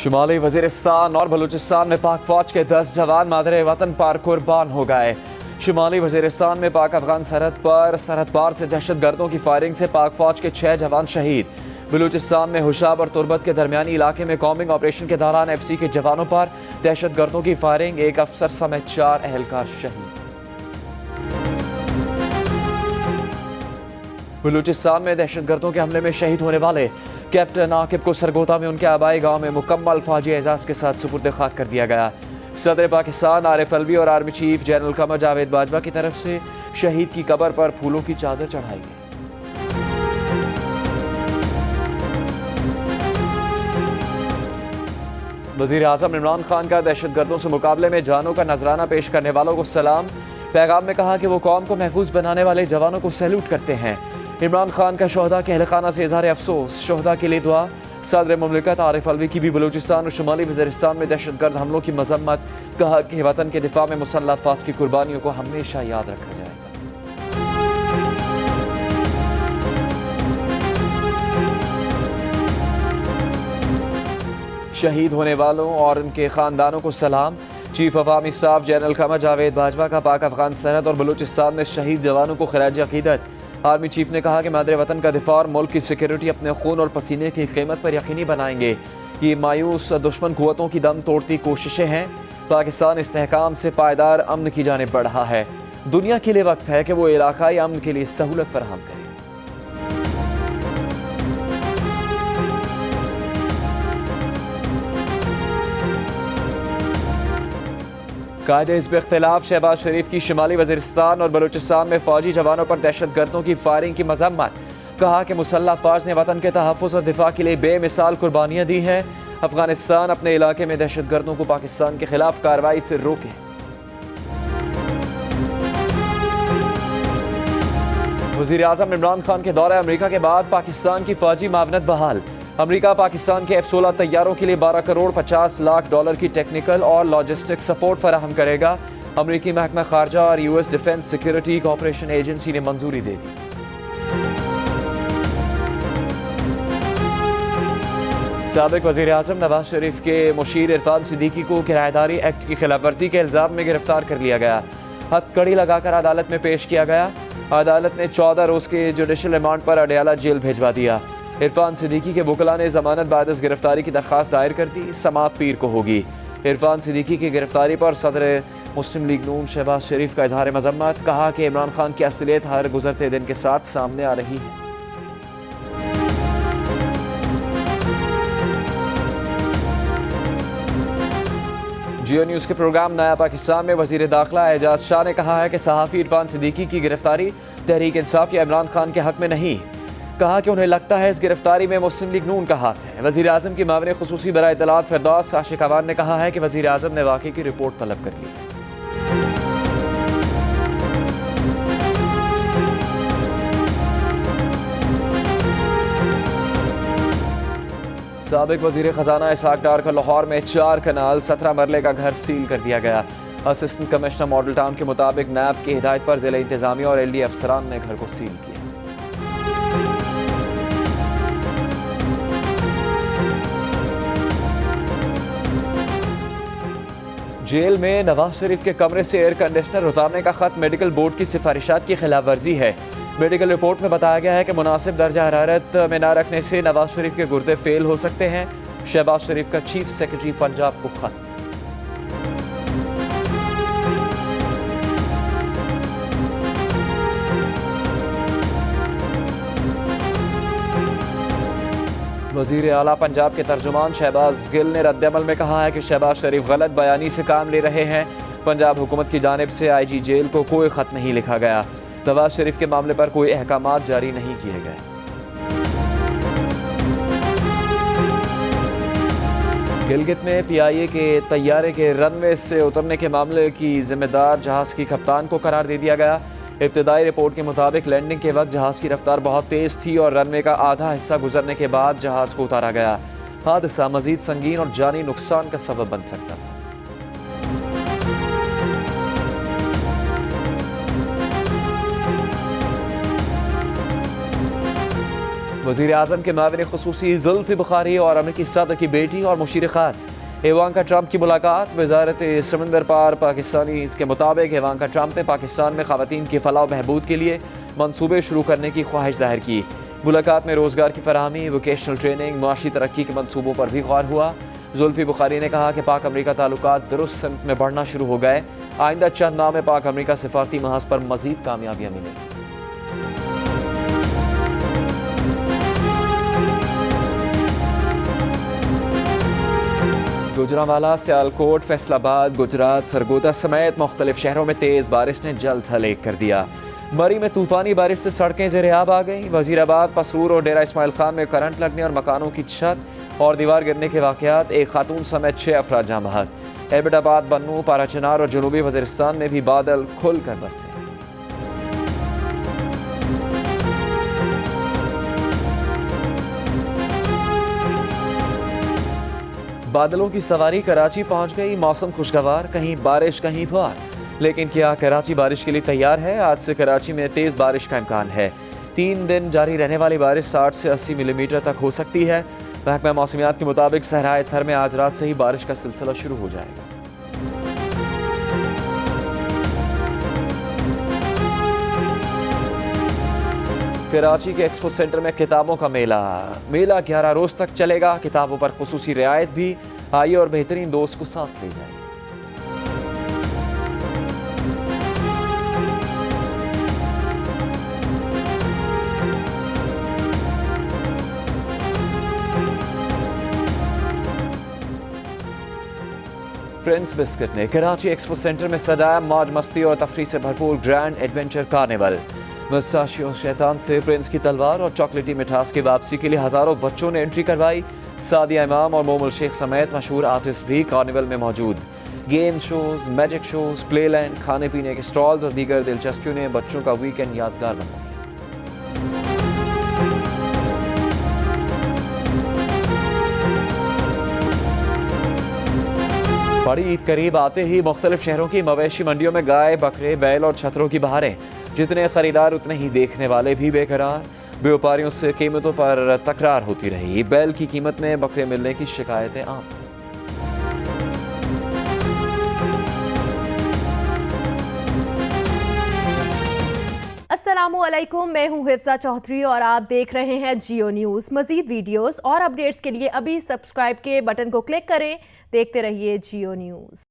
शुमाली वजीरिस्तान और बलूचिस्तान में पाक फौज के 10 जवान मादरे वतन पर कुर्बान हो गए। शुमाली वजीरिस्तान में पाक अफगान सरहद पार से दहशत गर्दों की फायरिंग से पाक फौज के 6 जवान शहीद। बलूचिस्तान में हुशाब और तुर्बत के दरमियानी इलाके में कॉम्बिंग ऑपरेशन के दौरान FC के जवानों पर दहशत गर्दों की फायरिंग, एक अफसर समेत 4 अहलकार शहीद। बलूचिस्तान में दहशत गर्दों के हमले में शहीद होने वाले कैप्टन आकिब को सरगोदा में उनके आबाई गांव में मुकम्मल फौजी एजाज के साथ सुपुर्द खाक कर दिया गया। सदर पाकिस्तान आरिफ अलवी और army chief general Qamar Javed Bajwa की तरफ से शहीद की कब्र पर फूलों की चादर चढ़ाई गई। वजीर आजम इमरान खान का दहशत गर्दों से मुकाबले में जानों का नजराना पेश करने वालों को सलाम। पैगाम में कहा कि वो कौम को महफूज बनाने वाले जवानों को सैल्यूट करते हैं। इमरान खान का शोहदा के अहलखाना से इजहार अफसोस, शोहदा के लिए दुआ। सदर मुमलिकत आरिफ अलवी की भी बलूचिस्तान और शुमाली वज़ीरिस्तान में दहशत गर्द हमलों की मजम्मत, कहा कि वतन के दिफा में मुसल्लह अफवाज की कुर्बानियों को हमेशा याद रखा जाएगा। शहीद होने वालों और उनके खानदानों को सलाम। चीफ अवामी स्टाफ जनरल कमर जावेद बाजवा का पाक अफगान सरहद और बलूचिस्तान में शहीद जवानों को खराज अकीदत। आर्मी चीफ ने कहा कि मादरे वतन का दिफा और मुल्क की सिक्योरिटी अपने खून और पसीने की कीमत पर यकीनी बनाएंगे। ये मायूस दुश्मन कुव्वतों की दम तोड़ती कोशिशें हैं। पाकिस्तान इस्तेहकाम से पायदार अमन की जानिब बढ़ रहा है। दुनिया के लिए वक्त है कि वो इलाकाई अमन के लिए सहूलत फराहम करे। कायदे हिज़्ब इख्तिलाफ शहबाज शरीफ की शुमाली वज़ीरिस्तान और बलूचिस्तान में फौजी जवानों पर दहशत गर्दों की फायरिंग की मजम्मत, कहा कि मुसल्लह फ़ौज ने वतन के तहफ़्फ़ुज़ और दिफा के लिए बेमिसाल कुर्बानियाँ दी हैं। अफगानिस्तान अपने इलाके में दहशत गर्दों को पाकिस्तान के खिलाफ कार्रवाई से रोके। वज़ीर आज़म इमरान खान के दौरे अमरीका के बाद पाकिस्तान की फ़ौजी मावनत बहाल। अमरीका पाकिस्तान के F-16 तैयारों के लिए 12 करोड़ 50 लाख डॉलर की टेक्निकल और लॉजिस्टिक सपोर्ट फराहम करेगा। अमरीकी महकमा खारजा और US defence security corporation agency ने मंजूरी दे दी। साबिक वज़ीर आज़म नवाज शरीफ के मुशीर इरफान सिद्दीकी को किराएदारी एक्ट की खिलाफवर्जी के इल्ज़ाम में गिरफ्तार कर लिया गया। हथकड़ी लगाकर अदालत में पेश किया गया। अदालत ने 14 रोज़ के जुडिशल रिमांड पर अडयाला जेल भेजवा दिया। इरफान सिद्दीकी के वकला ने जमानत बाद इस गिरफ्तारी की दरख्वास्त दायर कर दी। समाअत पीर को होगी। इरफान सिद्दीकी की गिरफ्तारी पर सदर मुस्लिम लीग नून शहबाज शरीफ का इजहार मजम्मत, कहा कि इमरान खान की असलियत हर गुजरते दिन के साथ सामने आ रही है। जियो न्यूज़ के प्रोग्राम नया पाकिस्तान में वजीर दाखिला एजाज शाह ने कहा है कि सहाफ़ी इरफान सिद्दीकी की गिरफ्तारी तहरीक इंसाफ या इमरान खान के हक में नहीं। कहा कि उन्हें लगता है इस गिरफ्तारी में मुस्लिम लीग नून का हाथ है। वज़ीर आज़म की मामले खुसूसी बराए इत्तलात फिरदौस आशिक अवान ने कहा है कि वज़ीर आज़म ने वाक़े की रिपोर्ट तलब कर ली। साबिक वज़ीर ख़जाना इसाक डार का लाहौर में 4 कनाल 17 मरले का घर सील कर दिया गया। असिस्टेंट कमिश्नर मॉडल टाउन के मुताबिक नैब की हिदायत पर ज़िला इंतज़ामिया और LD अफसरान ने घर को सील किया। जेल में नवाज शरीफ के कमरे से एयर कंडीशनर उतारने का खत मेडिकल बोर्ड की सिफारिशात की खिलाफ वर्जी है। मेडिकल रिपोर्ट में बताया गया है कि मुनासिब दर्जा हरारत में न रखने से नवाज शरीफ के गुर्दे फेल हो सकते हैं। शहबाज शरीफ का चीफ सेक्रेटरी पंजाब को खत। वज़ीर आला पंजाब के तर्जुमान शहबाज गिल ने रद्दअमल में कहा है कि शहबाज शरीफ गलत बयानी से काम ले रहे हैं। पंजाब हुकूमत की जानिब से IG जेल को कोई ख़त नहीं लिखा गया। नवाज शरीफ के मामले पर कोई अहकामात जारी नहीं किए गए। गिलगित में PIA के तैयारे के रनवे से उतरने के मामले की जिम्मेदार जहाज़ की कप्तान को करार दे दिया गया। इब्तदाई रिपोर्ट के मुताबिक लैंडिंग के वक्त जहाज़ की रफ्तार बहुत तेज़ थी और रनवे का आधा हिस्सा गुजरने के बाद जहाज़ को उतारा गया। हादसा मज़ीद संगीन और जानी नुकसान का सबब बन सकता था। वज़ीर आज़म के माविन ख़ुसूसी ज़ुल्फ़ी बुखारी और अमरीकी सदर की बेटी और मुशीर ख़ास इवांका ट्रंप की मुलाकात। वज़ारत समंदर पार पाकिस्तानी के मुताबिक इवांका ट्रंप ने पाकिस्तान में ख़वातीन की फ़लाह बहबूद के लिए मनसूबे शुरू करने की ख्वाहिश जाहिर की। मुलाकात में रोज़गार की फराहमी, वोकेशनल ट्रेनिंग, मुआशी तरक्की के मनसूबों पर भी गौर हुआ। ज़ुल्फ़ी बुखारी ने कहा कि पाक अमरीका ताल्लुकात दुरुस्त सिमत में बढ़ना शुरू हो गए। आइंदा चंद माह में पाक अमरीका सिफारती महाज पर मज़ीद कामयाबियाँ मिलेंगी। गुजरांवाला, सियालकोट, फैसलाबाद, गुजरात, सरगोदा समेत मुख्तलिफ शहरों में तेज़ बारिश ने जल्द हलेक कर दिया। मरी में तूफ़ानी बारिश से सड़कें ज़ेर-ए-आब आ गईं। वज़ीराबाद, पसरूर और डेरा इस्माइल खान में करंट लगने और मकानों की छत और दीवार गिरने के वाक़यात, एक खातून समेत 6 अफराद जाँ बहक। एबटाबाद, बन्नू, पाराचनार और जनूबी वज़ीरिस्तान में भी बादल खुल कर बरसे। बादलों की सवारी कराची पहुंच गई। मौसम खुशगवार, कहीं बारिश कहीं फुहार। लेकिन क्या कराची बारिश के लिए तैयार है? आज से कराची में तेज़ बारिश का इम्कान है। 3 दिन जारी रहने वाली बारिश 60 से 80 मिलीमीटर तक हो सकती है। महकमा मौसमियात के मुताबिक सहराए थर में आज रात से ही बारिश का सिलसिला शुरू हो जाएगा। कराची के एक्सपो सेंटर में किताबों का मेला 11 रोज तक चलेगा। किताबों पर खुसूसी रियायत भी। आइए और बेहतरीन दोस्त को साथ ले जाए। प्रिंस बिस्किट ने कराची एक्सपो सेंटर में सजाया मौज मस्ती और तफरीह से भरपूर ग्रैंड एडवेंचर कार्निवल। मुस्ताशियो शैतान से प्रिंस की तलवार और चॉकलेटी मिठास की वापसी के लिए हजारों बच्चों ने एंट्री करवाई। सादिया इमाम और मोमुल शेख समेत मशहूर आर्टिस्ट भी कार्निवल में मौजूद। Game shows, magic shows, play land, खाने पीने के स्टॉल्स और दीगर दिलचस्पियों ने बच्चों का वीकेंड यादगार बनाया। बड़ी ईद करीब आते ही मुख्तलिफ शहरों की मवेशी मंडियों में गाय, बकरे, बैल और छतरों की बहारें। जितने खरीदार उतने ही देखने वाले भी बेकरार। व्यापारियों से कीमतों पर तकरार होती रही। बैल की कीमत में बकरे मिलने की शिकायतें आम। अस्सलामुअलैकुम, मैं हूं हिफ्जा चौधरी और आप देख रहे हैं जियो न्यूज़। मज़ीद वीडियोस और अपडेट्स के लिए अभी सब्सक्राइब के बटन को क्लिक करें। देखते रहिए जियो न्यूज़।